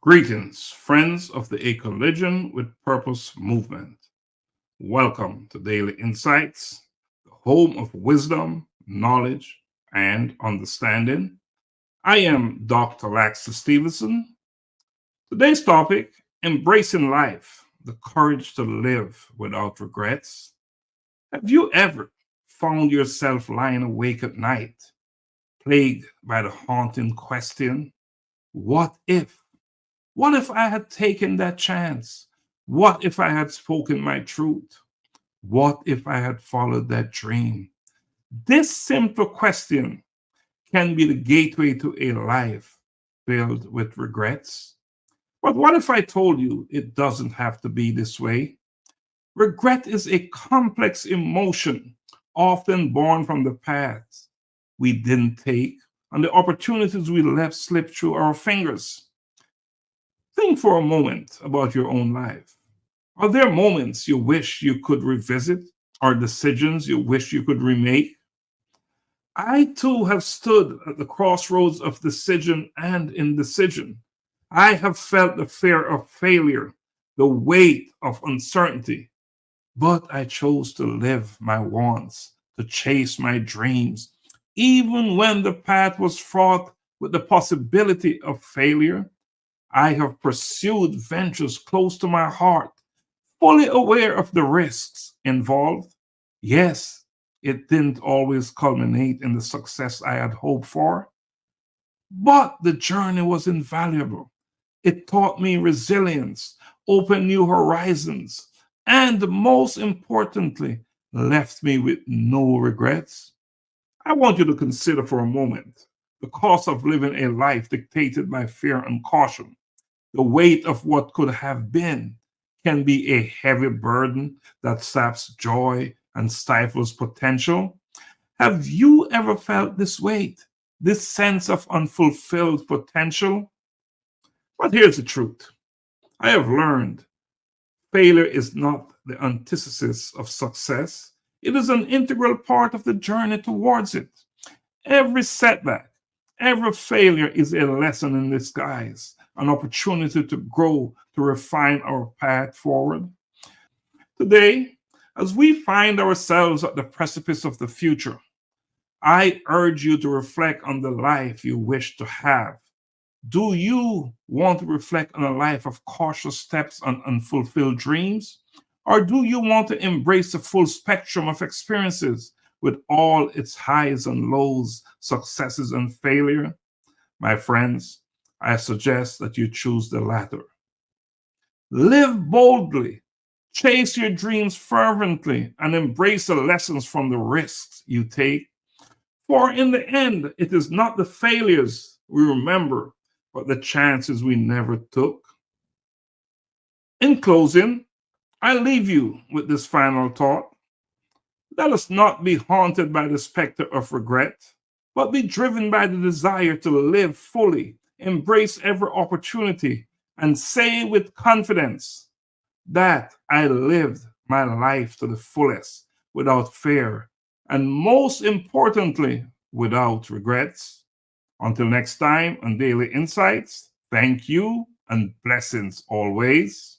Greetings, friends of the Ecologian with Purpose movement. Welcome to Daily Insights, the home of wisdom, knowledge, and understanding. I am Dr. Laxley Stephenson. Today's topic, embracing life, the courage to live without regrets. Have you ever found yourself lying awake at night, plagued by the haunting question, what if? What if I had taken that chance? What if I had spoken my truth? What if I had followed that dream? This simple question can be the gateway to a life filled with regrets. But what if I told you it doesn't have to be this way? Regret is a complex emotion, often born from the paths we didn't take and the opportunities we let slip through our fingers. Think for a moment about your own life. Are there moments you wish you could revisit or decisions you wish you could remake? I too have stood at the crossroads of decision and indecision. I have felt the fear of failure, the weight of uncertainty, but I chose to live my wants, to chase my dreams, even when the path was fraught with the possibility of failure. I have pursued ventures close to my heart, fully aware of the risks involved. Yes, it didn't always culminate in the success I had hoped for, but the journey was invaluable. It taught me resilience, opened new horizons, and most importantly, left me with no regrets. I want you to consider for a moment the cost of living a life dictated by fear and caution. The weight of what could have been can be a heavy burden that saps joy and stifles potential. Have you ever felt this weight, this sense of unfulfilled potential? But here's the truth. I have learned failure is not the antithesis of success. It is an integral part of the journey towards it. Every setback, every failure is a lesson in disguise, an opportunity to grow, to refine our path forward. Today, as we find ourselves at the precipice of the future, I urge you to reflect on the life you wish to have. Do you want to reflect on a life of cautious steps and unfulfilled dreams? Or do you want to embrace the full spectrum of experiences with all its highs and lows, successes and failure? My friends, I suggest that you choose the latter. Live boldly, chase your dreams fervently, and embrace the lessons from the risks you take. For in the end, it is not the failures we remember, but the chances we never took. In closing, I leave you with this final thought. Let us not be haunted by the specter of regret, but be driven by the desire to live fully, embrace every opportunity, and say with confidence that I lived my life to the fullest without fear and most importantly, without regrets. Until next time on Daily Insights, thank you and blessings always.